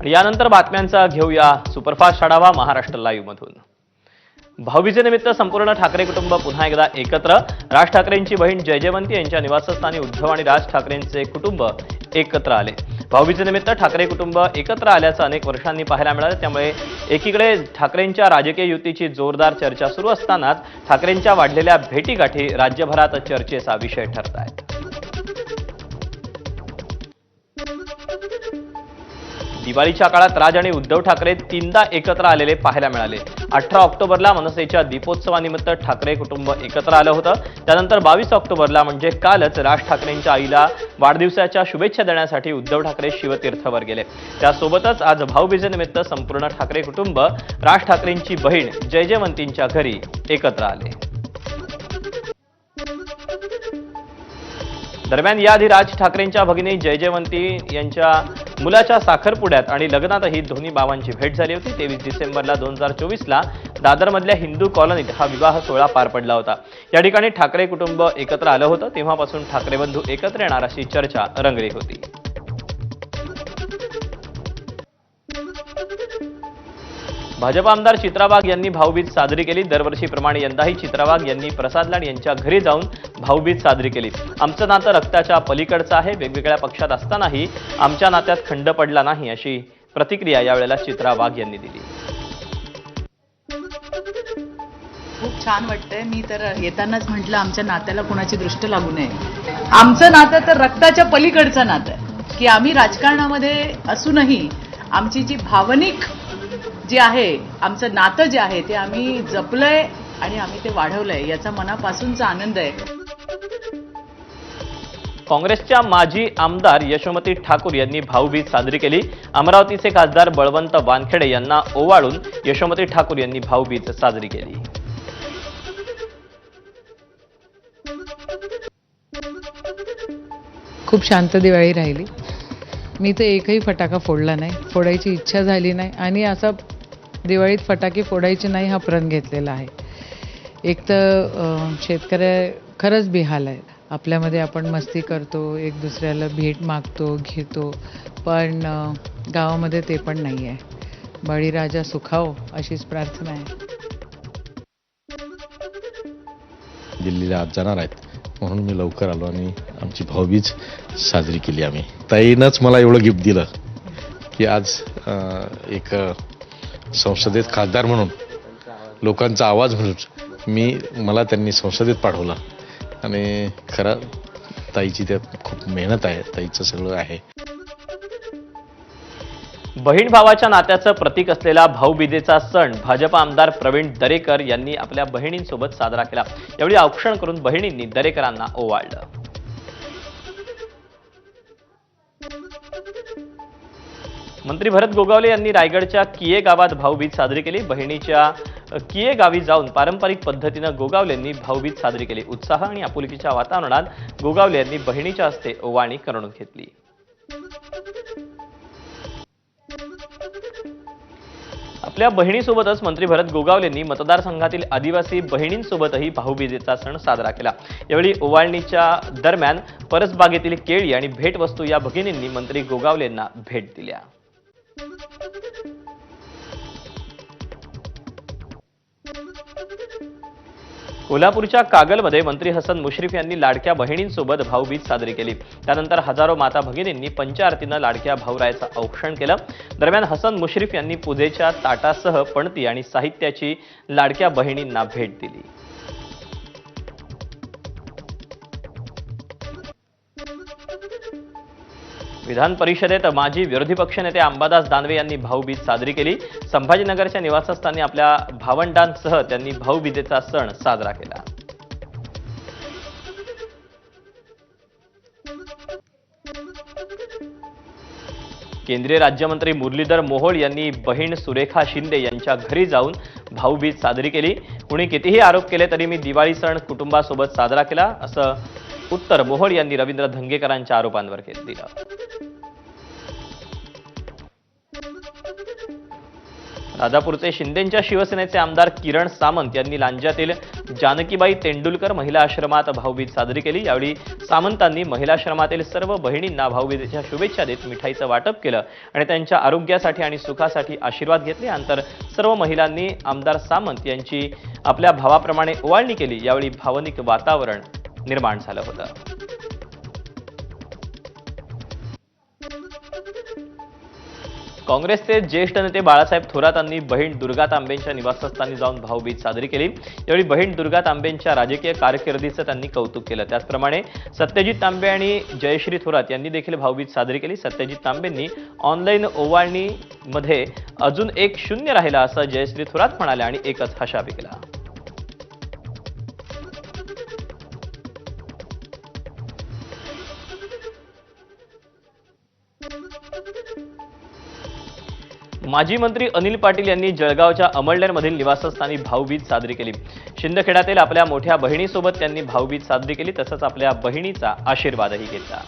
आणि यानंतर बातम्यांचा घेऊया सुपरफास्ट आढावा महाराष्ट्र लाईव्ह मधून। भाऊबीजेनिमित्त संपूर्ण ठाकरे कुटुंब पुन्हा एकदा एकत्र। राज ठाकरेंची बहीण जयजयवंती यांच्या निवासस्थानी उद्धव आणि राज ठाकरेंचे कुटुंब एकत्र आले। भाऊबीजेनिमित्त ठाकरे कुटुंब एकत्र आल्याचं अनेक वर्षांनी पाहायला मिळालं। त्यामुळे एकीकडे ठाकरेंच्या राजकीय युतीची जोरदार चर्चा सुरू असतानाच ठाकरेंच्या वाढलेल्या भेटीगाठी राज्यभरात चर्चेचा विषय ठरत आहेत। दिवाळीच्या काळात राज आणि उद्धव ठाकरे तीनदा एकत्र आलेले पाहायला मिळाले। 18 ऑक्टोबरला मनसेच्या दीपोत्सवानिमित्त ठाकरे कुटुंब एकत्र आलं होतं। त्यानंतर 22 ऑक्टोबरला म्हणजे कालच राज ठाकरेंच्या आईला वाढदिवसाच्या शुभेच्छा देण्यासाठी उद्धव ठाकरे शिवतीर्थवर गेले। त्यासोबतच आज भाऊबीजेनिमित्त संपूर्ण ठाकरे कुटुंब राज ठाकरेंची बहीण जयजयवंतींच्या घरी एकत्र आले। दरम्यान याआधी राज ठाकरेंच्या भगिनी जयजयवंती यांच्या मुलाच्या साखरपुड्यात आणि लग्नातही दोन्ही भावांची भेट झाली होती। 23 डिसेंबरला 2024ला दादरमधल्या हिंदू कॉलनीत हा विवाह सोहळा पार पडला होता। या ठिकाणी ठाकरे कुटुंब एकत्र आलं होतं। तेव्हापासून ठाकरे बंधू एकत्र येणार अशी चर्चा रंगली होती। भाजप आमदार चित्रा वाघ यांनी भाऊबीज साजरी केली। दरवर्षीप्रमाणे यंदाही चित्रा वाघ यांनी प्रसाद लाड यांच्या घरी जाऊन भाऊबीज साजरी केली। आमचं नातं रक्ताच्या पलीकडचं आहे। वेगवेगळ्या पक्षात असतानाही आमच्या नात्यात खंड पडला नाही अशी प्रतिक्रिया यावेळेला चित्रा वाघ यांनी दिली। खूप छान वाटतंय। मी तर येतानाच म्हटलं आमच्या नात्याला कोणाची दृष्ट लागू नये। आमचं नातं तर रक्ताच्या पलीकडचं नातं आहे की आम्ही राजकारणामध्ये असूनही आमची जी भावनिक जे आहे आमचं नातं जे आहे ते आम्ही जपलंय आणि आम्ही ते वाढवलंय याचा मनापासूनचा आनंद आहे। काँग्रेसच्या माजी आमदार यशोमती ठाकूर यांनी भाऊबीज साजरी केली। अमरावतीचे खासदार बळवंत वानखेडे यांना ओवाळून यशोमती ठाकूर यांनी भाऊबीज साजरी केली। खूप शांत दिवाळी राहिली। मी तर एकही फटाका फोडला नाही, फोडायची इच्छा झाली नाही आणि असा दिवाळीत फटाके फोडायचे नाही हा प्रण घेतलेला आहे। एक तर शेतकरी खरंच बेहाल आहे। आपल्यामध्ये आपण मस्ती करतो, एक दुसऱ्याला भेट मागतो, घेतो, पण गावामध्ये ते पण नाही आहे। बळीराजा सुखावो अशीच प्रार्थना आहे। दिल्लीला आज जाणार आहेत म्हणून मी लवकर आलो आणि आमची भाऊबीज साजरी केली आम्ही। ताईनंच मला एवढं गिफ्ट दिलं की आज एक संसदेत खासदार म्हणून लोकांचा आवाज म्हणून मला त्यांनी संसदेत पाठवलं आणि खरं ताईची त्यात खूप मेहनत आहे, ताईचं सगळं आहे। बहीण भावाच्या नात्याचं प्रतीक असलेला भाऊबीजेचा सण भाजप आमदार प्रवीण दरेकर यांनी आपल्या बहिणींसोबत साजरा केला। यावेळी औक्षण करून बहिणींनी दरेकरांना ओवाळलं। मंत्री भरत गोगावले यांनी रायगडच्या किये गावात भाऊबीज साजरी केली। बहिणीच्या किये गावी जाऊन पारंपरिक पद्धतीनं गोगावलेंनी भाऊबीज साजरी केली। उत्साह आणि आपुलकीच्या वातावरणात गोगावले यांनी बहिणीच्या हस्ते ओवाळणी करून घेतली। आपल्या बहिणीसोबतच मंत्री भरत गोगावलेंनी मतदारसंघातील आदिवासी बहिणींसोबतही भाऊबीजेचा सण साजरा केला। यावेळी ओवाळणीच्या दरम्यान परसबागेतील केळी आणि भेटवस्तू या भगिनींनी मंत्री गोगावलेंना भेट दिल्या। कोल्हापूरच्या कागलमध्ये मंत्री हसन मुश्रीफ यांनी लाडक्या बहिणींसोबत भाऊबीज साजरी केली। त्यानंतर हजारो माता भगिनींनी पंचाआरतीनं लाडक्या भाऊरायाचं औक्षण केलं। दरम्यान हसन मुश्रीफ यांनी पूजेच्या ताटासह पणती आणि साहित्याची लाडक्या बहिणींना भेट दिली। विधान परिषदेत माजी विरोधी पक्षनेते अंबादास दानवे यांनी भाऊबीज साजरी केली। संभाजीनगरच्या निवासस्थानी आपल्या भावंडांसह त्यांनी भाऊबीजेचा सण साजरा केला। केंद्रीय राज्यमंत्री मुरलीधर मोहोळ यांनी बहीण सुरेखा शिंदे यांच्या घरी जाऊन भाऊबीज साजरी केली। कुणी कितीही आरोप केले तरी मी दिवाळी सण कुटुंबासोबत साजरा केला असं उत्तर मोहोळ यांनी रवींद्र धंगेकरांच्या आरोपांवर दिलं। राजापूरचे शिंदेंच्या शिवसेनेचे आमदार किरण सामंत यांनी लांज्यातील जानकीबाई तेंडुलकर महिला आश्रमात भाऊबीज साजरी केली। यावेळी सामंतांनी महिला आश्रमातील सर्व बहिणींना भाऊबीजेच्या शुभेच्छा देत मिठाईचं वाटप केलं आणि त्यांच्या आरोग्यासाठी आणि सुखासाठी आशीर्वाद घेतले। यानंतर सर्व महिलांनी आमदार सामंत यांची आपल्या भावाप्रमाणे ओवाळणी केली। यावेळी भावनिक वातावरण निर्माण झालं होतं। काँग्रेसचे ज्येष्ठ नेते बाळासाहेब थोरातांनी बहीण दुर्गा तांबेंच्या निवासस्थानी जाऊन भाऊबीज साजरी केली। यावेळी बहीण दुर्गा तांबेंच्या राजकीय कारकिर्दीचं त्यांनी कौतुक केलं। त्याचप्रमाणे सत्यजित तांबे आणि जयश्री थोरात यांनी देखील भाऊबीज साजरी केली। सत्यजित तांबेंनी ऑनलाईन ओवाळणीमध्ये अजून एक शून्य राहिला असं जयश्री थोरात म्हणाल्या आणि एकच हशा पिकला। माजी मंत्री अनिल पाटील यांनी जळगावच्या अमळनेरमधील निवासस्थानी भाऊबीज साजरी केली। शिंदखेड्यातील आपल्या मोठ्या बहिणीसोबत त्यांनी भाऊबीज साजरी केली, तसंच आपल्या बहिणीचा आशीर्वादही घेतला।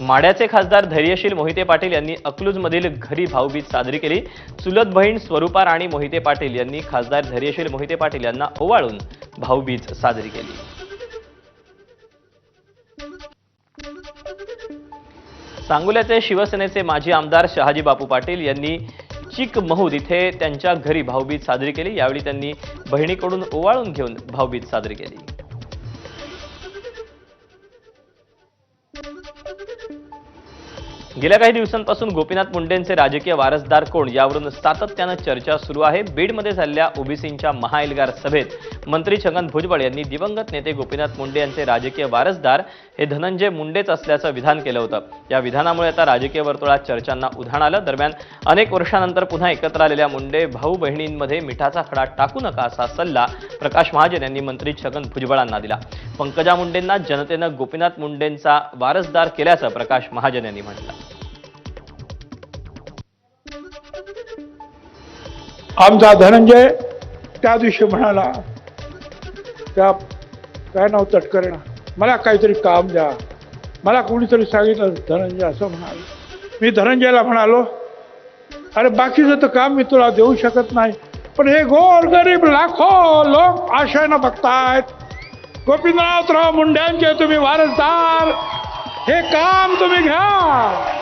माढ्याचे खासदार धैर्यशील मोहिते पाटील यांनी अकलूजमधील घरी भाऊबीज साजरी केली। चुलत बहीण स्वरूपा राणी मोहिते पाटील यांनी खासदार धैर्यशील मोहिते पाटील यांना ओवाळून भाऊबीज साजरी केली। सांगोल्याचे शिवसेनेचे माजी आमदार शहाजी बापू पाटील यांनी चिकमहूद इथे त्यांच्या घरी भाऊबीज साजरी केली। यावेळी त्यांनी बहिणीकडून ओवाळून घेऊन भाऊबीज साजरी केली। गेल्या काही दिवसांपासून गोपीनाथ मुंडेंचे राजकीय वारसदार कोण यावरून सातत्यानं चर्चा सुरू आहे। बीडमध्ये झालेल्या ओबीसींच्या महाएल्गार सभेत मंत्री छगन भुजबळ यांनी दिवंगत नेते गोपीनाथ मुंडे यांचे राजकीय वारसदार हे धनंजय मुंडेच असल्याचं विधान केलं होतं। या विधानामुळे आता राजकीय वर्तुळात चर्चांना उधाण आलं। दरम्यान अनेक वर्षांनंतर पुन्हा एकत्र आलेल्या मुंडे भाऊ बहिणींमध्ये मिठाचा खडा टाकू नका असा सल्ला प्रकाश महाजन यांनी मंत्री छगन भुजबळांना दिला। पंकजा मुंडेंना जनतेनं गोपीनाथ मुंडेंचा वारसदार केल्याचं प्रकाश महाजन यांनी म्हटलं। आमचा धनंजय त्या दिवशी म्हणाला, त्या काय नाव तटकरे, मला काहीतरी काम द्या, मला कोणीतरी सांगितलं धनंजय असं म्हणाल। मी धनंजयला म्हणालो, अरे बाकीचं तर काम मी तुला देऊ शकत नाही, पण हे गोरगरीब लाखो लोक आशेनं बघतायत, गोपीनाथराव मुंड्यांचे तुम्ही वारसदार, हे काम तुम्ही घ्या।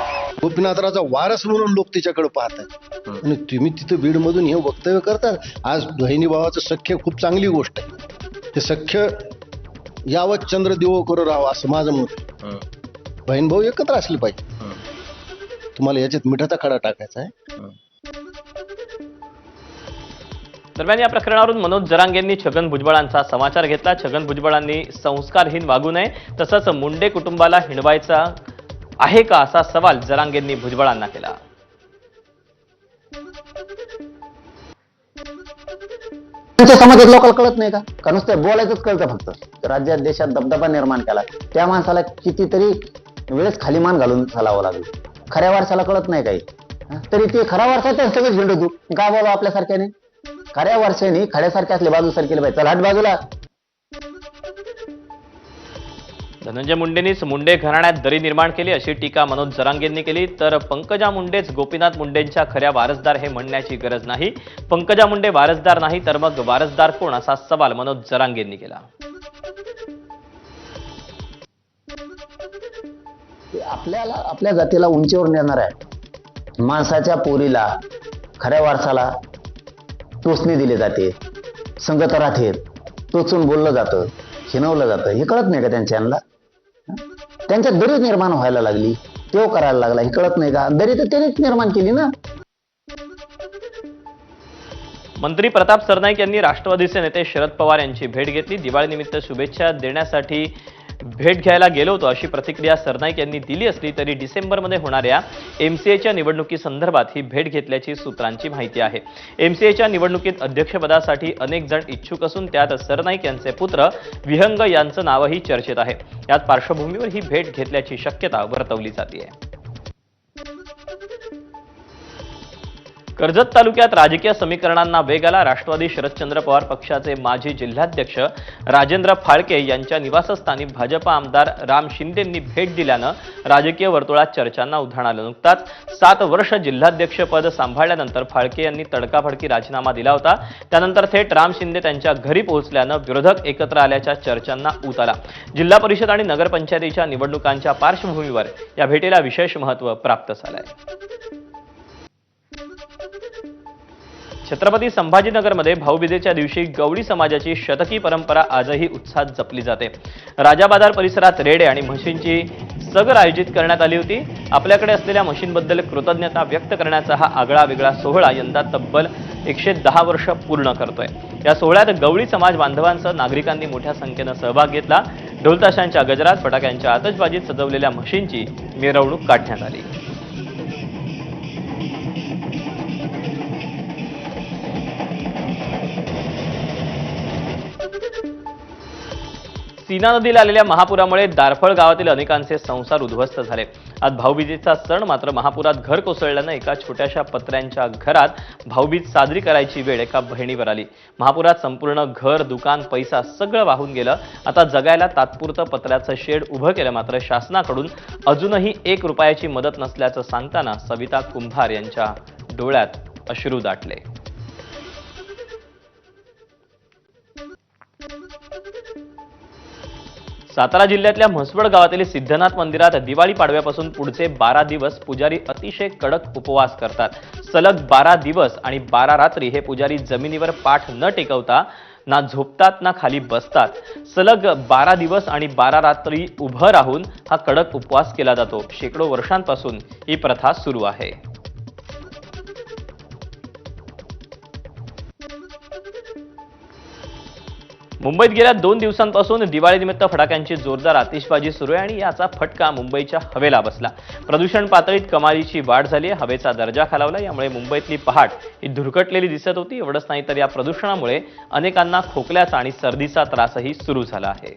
गोपीनाथरावचा वारस म्हणून लोक तिच्याकडे पाहतात आणि तुम्ही तिथं बीडमधून हे वक्तव्य करता। आज बहिणी भावाचं सख्य खूप चांगली गोष्ट आहे। ते सख्य यावत चंद्र दिवो करू राहावं असं माझं मत। बहीण भाऊ एकत्र असले पाहिजे। तुम्हाला याच्यात मिठाचा खडा टाकायचा आहे। दरम्यान या प्रकरणावरून मनोज जरांगेंनी छगन भुजबळांचा समाचार घेतला। छगन भुजबळांनी संस्कारहीन वागू नये, तसंच मुंडे कुटुंबाला हिणवायचा आहे का असा सवाल जरांगेंनी भुजबळांना केला। त्यांच्या समाजात लोकांना कळत नाही का नुसतं बोलायचंच कळतं फक्त। राज्यात देशात दबदबा निर्माण केला, त्या माणसाला कितीतरी वेळेस खाली मान घालून चालावं लागलं। खऱ्या वारसाला कळत नाही काही, तरी ते खऱ्या वारसाच्या सगळेच झेंडू काय बाबा आपल्यासारख्याने खऱ्या वारशाने खड्यासारखे असले बाजू सारखे पाहिजे। चला हट बाजूला। धनंजय मुंडेंनीच मुंडे घराण्यात दरी निर्माण केली अशी टीका मनोज जरांगेंनी केली। तर पंकजा मुंडेच गोपीनाथ मुंडेंच्या खऱ्या वारसदार हे म्हणण्याची गरज नाही। पंकजा मुंडे वारसदार नाही तर मग वारसदार कोण असा सवाल मनोज जरांगेंनी केला। आपल्याला आपल्या जातीला उंचीवर नेणार आहे। माणसाच्या पोरीला खऱ्या वारसाला टोचणी दिली जाते, संगत राहते, टोचून बोललं जातं, हिनवलं जातं, हे कळत नाही का त्यांच्या त्यांच्यात दरी निर्माण व्हायला लागली, तेव करायला लागला, हे कळत नाही का? दरी तर त्यांनीच निर्माण केली ना। मंत्री प्रताप सरनाईक यांनी राष्ट्रवादीचे नेते शरद पवार यांची भेट घेतली। दिवाळीनिमित्त शुभेच्छा देण्यासाठी भेट घ्यायला गेलो होतो अशी प्रतिक्रिया सरनाईक यांनी दिली असली तरी डिसेंबरमध्ये होणाऱ्या एमसीएच्या निवडणुकीसंदर्भात ही भेट घेतल्याची सूत्रांची माहिती आहे। एमसीएच्या निवडणुकीत अध्यक्षपदासाठी अनेक जण इच्छुक असून त्यात सरनाईक यांचे पुत्र विहंग यांचं नावही चर्चेत आहे। याच पार्श्वभूमीवर ही भेट घेतल्याची शक्यता वर्तवली जाते। कर्जत तालुक्यात राजकीय समीकरणांना वेग आला. राष्ट्रवादी शरदचंद्र पवार पक्षाचे माजी जिल्हाध्यक्ष राजेंद्र फाळके यांच्या निवासस्थानी भाजपा आमदार राम शिंदेंनी भेट दिल्यानं राजकीय वर्तुळात चर्चांना उधाण आलं. नुकताच 7 वर्ष जिल्हाध्यक्षपद सांभाळल्यानंतर फाळके यांनी तडकाफडकी राजीनामा दिला होता. त्यानंतर थेट राम शिंदे त्यांच्या घरी पोहोचल्यानं विरोधक एकत्र आल्याच्या चर्चांना ऊत आला. जिल्हा परिषद आणि नगरपंचायतीच्या निवडणुकांच्या पार्श्वभूमीवर या भेटीला विशेष महत्त्व प्राप्त झालंय. छत्रपती संभाजीनगरमध्ये भाऊबीजेच्या दिवशी गवळी समाजाची शतकी परंपरा आजही उत्साहात जपली जाते. राजा बाजार परिसरात रेडे आणि म्हशींची सगर आयोजित करण्यात आली होती. आपल्याकडे असलेल्या म्हशींबद्दल कृतज्ञता व्यक्त करण्याचा हा आगळा वेगळा सोहळा यंदा तब्बल 110 वर्ष पूर्ण करतोय. या सोहळ्यात गवळी समाज बांधवांसह नागरिकांनी मोठ्या संख्येनं सहभाग घेतला. ढोलताशांच्या गजरात, फटाक्यांच्या आतषबाजीत सजवलेल्या म्हशींची मिरवणूक काढण्यात आली. सीना नदीला आलेल्या महापुरामुळे दारफळ गावातील अनेकांचे संसार उद्ध्वस्त झाले. आज भाऊबीजेचा सण मात्र महापुरात घर कोसळल्यानं एका छोट्याशा पत्र्यांच्या घरात भाऊबीज साजरी करायची वेळ एका बहिणीवर आली. महापुरात संपूर्ण घर, दुकान, पैसा सगळं वाहून गेलं. आता जगायला तात्पुरतं पत्र्याचं शेड उभं केलं, मात्र शासनाकडून अजूनही 1 रुपयाची मदत नसल्याचं सांगताना सविता कुंभार यांच्या डोळ्यात अश्रू दाटले. सातारा जिल्ह्यातल्या म्हसवड गावातील सिद्धनाथ मंदिरात दिवाळी पाडव्यापासून पुढचे 12 दिवस पुजारी अतिशय कडक उपवास करतात. सलग 12 दिवस आणि 12 रात्री हे पुजारी जमिनीवर पाठ न टेकवता ना झोपतात ना खाली बसतात. सलग 12 दिवस आणि 12 रात्री उभं राहून हा कडक उपवास केला जातो. शेकडो वर्षांपासून ही प्रथा सुरू आहे. मुंबईत गेल्या 2 दिवसांपासून दिवाळीनिमित्त फटाक्यांची जोरदार आतिषबाजी सुरू आहे आणि याचा फटका मुंबईच्या हवेला बसला. प्रदूषण पातळीत कमालीची वाढ झाली आहे. हवेचा दर्जा खालावला. यामुळे मुंबईतली पहाट ही धुरकटलेली दिसत होती. एवढंच नाही तर या प्रदूषणामुळे अनेकांना खोकल्याचा आणि सर्दीचा त्रासही सुरू झाला आहे.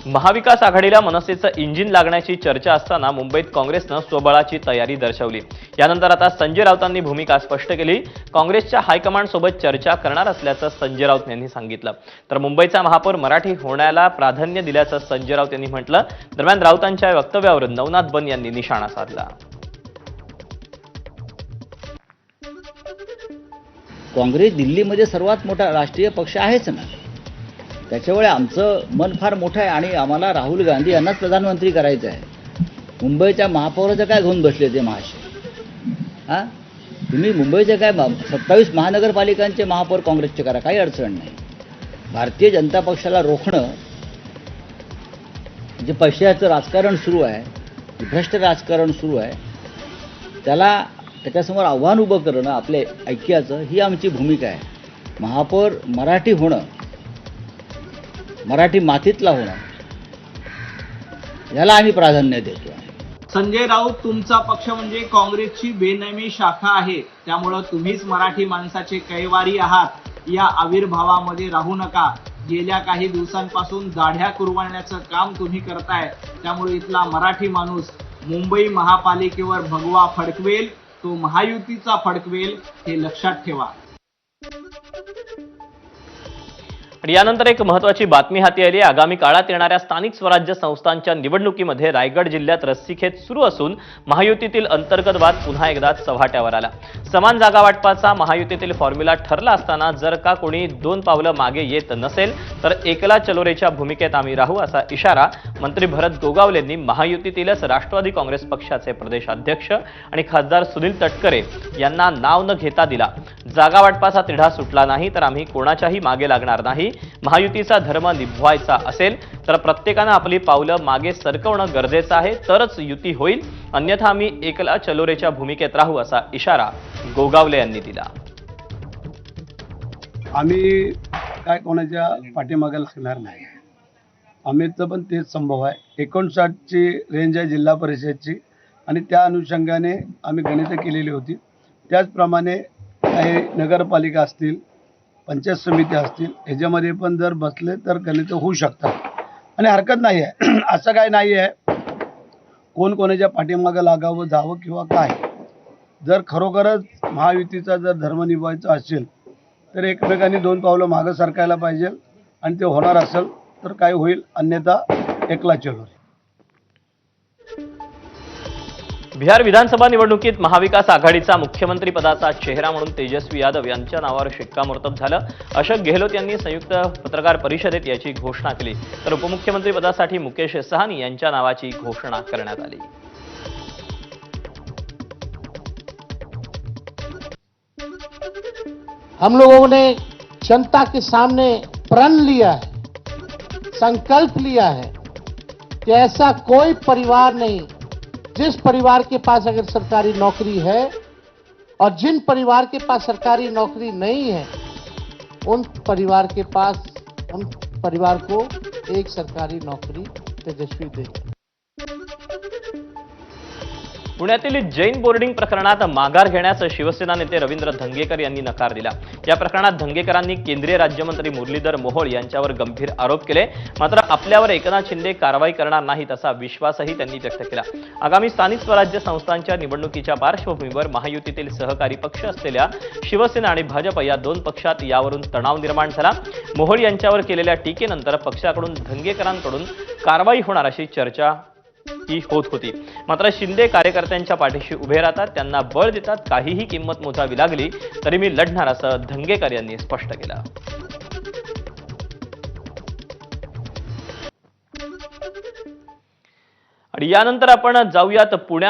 महाविकास आघाडीला मनसेचं इंजिन लागण्याची चर्चा असताना मुंबईत काँग्रेसनं स्वबळाची तयारी दर्शवली. यानंतर आता संजय राऊतांनी भूमिका स्पष्ट केली. काँग्रेसच्या हायकमांड सोबत चर्चा करणार असल्याचं संजय राऊत यांनी सांगितलं. तर मुंबईचा महापौर मराठी होण्याला प्राधान्य दिल्याचं संजय राऊत यांनी म्हटलं. दरम्यान राऊतांच्या वक्तव्यावर नवनाथ बन यांनी निशाणा साधला. काँग्रेस दिल्लीमध्ये सर्वात मोठा राष्ट्रीय पक्ष आहेच ना. त्याच्यामुळे आमचं मन फार मोठं आहे आणि आम्हाला राहुल गांधी यांनाच प्रधानमंत्री करायचं आहे. मुंबईच्या महापौराचं काय घेऊन बसले ते महाशय? तुम्ही मुंबईचे काय 27 महानगरपालिकांचे महापौर काँग्रेसचे करा, काही अडचण नाही. भारतीय जनता पक्षाला रोखणं, जे पैशाचं राजकारण सुरू आहे, भ्रष्ट राजकारण सुरू आहे, त्याच्यासमोर आव्हान उभं करणं आपले ऐक्याचं, ही आमची भूमिका आहे. महापौर मराठी होणं, मराठी मातीतला होणं, याला आम्ही प्राधान्य देतो. संजय राऊत, तुमचा पक्ष म्हणजे काँग्रेसची बेनामी शाखा आहे, त्यामुळं तुम्हीच मराठी माणसाचे कैवारी आहात. या आविर्भावामध्ये राहू नका. गेल्या काही दिवसांपासून दाढ्या कुरवाळण्याचं काम तुम्ही करताय, त्यामुळे इथला मराठी माणूस मुंबई महापालिकेवर भगवा फडकवेल, तो महायुतीचा फडकवेल, हे लक्षात ठेवा. आणि यानंतर एक महत्त्वाची बातमी हाती आली. आगामी काळात येणाऱ्या स्थानिक स्वराज्य संस्थांच्या निवडणुकीमध्ये रायगड जिल्ह्यात रस्सीखेच सुरू असून महायुतीतील अंतर्गत वाद पुन्हा एकदा चव्हाट्यावर आला. समान जागा वाटपाचा महायुतीतील फॉर्म्युला ठरला असताना जर का कोणी 2 पावलं मागे येत नसेल तर एकला चलोरेच्या भूमिकेत आम्ही राहू, असा इशारा मंत्री भरत गोगावलेंनी महायुतीतीलच राष्ट्रवादी काँग्रेस पक्षाचे प्रदेशाध्यक्ष आणि खासदार सुनील तटकरे यांना नाव न घेता दिला. जागा वाटपाचा तिढा सुटला नाही तर आम्ही कोणाच्याही मागे लागणार नाही. महायुतीचा धर्म निभवायचा असेल तर प्रत्येकानं आपली पावलं मागे सरकवणं गरजेचं आहे, तरच युती होईल. अन्यथा आम्ही एकला चलोरेच्या भूमिकेत राहू, असा इशारा गोगावले यांनी दिला. आम्ही काय कोणाच्या पाठीमागे लागणार नाही. आम्हीचं पण तेच संभव आहे. 59ची रेंज आहे जिल्हा परिषदची आणि त्या अनुषंगाने आम्ही गणितं केलेली होती. त्याचप्रमाणे काही नगरपालिका असतील, पंचायत समिती असतील, ह्याच्यामध्ये पण जर बसले तर गणितं होऊ शकतात आणि हरकत नाही आहे. असं काय नाही आहे. कोण कोणाच्या पाठीमागं लागावं जावं किंवा काय. जर खरोखरच महायुतीचा जर धर्म निभावायचा असेल तर एकमेकांनी 2 पावलं मागं सरकायला पाहिजे आणि ते होणार असेल तर काय होईल, अन्यथा एकला चलो. बिहार विधानसभा निवडणुकीत महाविकास आघाडीचा मुख्यमंत्री पदाचा चेहरा म्हणून तेजस्वी यादव यांच्या नावावर शिक्कामोर्तब झालं. अशोक गेहलोत यांनी संयुक्त पत्रकार परिषदेत याची घोषणा केली, तर उपमुख्यमंत्री पदासाठी मुकेश सहानी यांच्या नावाची घोषणा करण्यात आली. हम लोगों ने जनता के सामने प्रण लिया है, संकल्प लिया है कि ऐसा कोई परिवार नहीं जिस परिवार के पास अगर सरकारी नौकरी है और जिन परिवार के पास सरकारी नौकरी नहीं है उन परिवार को एक सरकारी नौकरी तेजस्वी देगी. पुण्यातील जैन बोर्डिंग प्रकरणात माघार घेण्यास शिवसेना नेते रवींद्र धंगेकर यांनी नकार दिला. या प्रकरणात धंगेकरांनी केंद्रीय राज्यमंत्री मुरलीधर मोहोळ यांच्यावर गंभीर आरोप केले. मात्र आपल्यावर एकनाथ शिंदे कारवाई करणार नाहीत असा विश्वासही त्यांनी व्यक्त केला. आगामी स्थानिक स्वराज्य संस्थांच्या निवडणुकीच्या पार्श्वभूमीवर महायुतीतील सहकारी पक्ष असलेल्या शिवसेना आणि भाजप या 2 पक्षात यावरून तणाव निर्माण झाला. मोहोळ यांच्यावर केलेल्या टीकेनंतर पक्षाकडून धंगेकरांकडून कारवाई होणार अशी चर्चा ही होत होती. मात्र शिंदे कार्यकर्त्यांच्या पाठीशी उभे राहतात, त्यांना बळ देतात, काहीही किंमत मोजावी लागली तरी मी लढणार असं धंगेकर यांनी स्पष्ट केलं. आणि यानंतर आपण जाऊयात पुण्यात.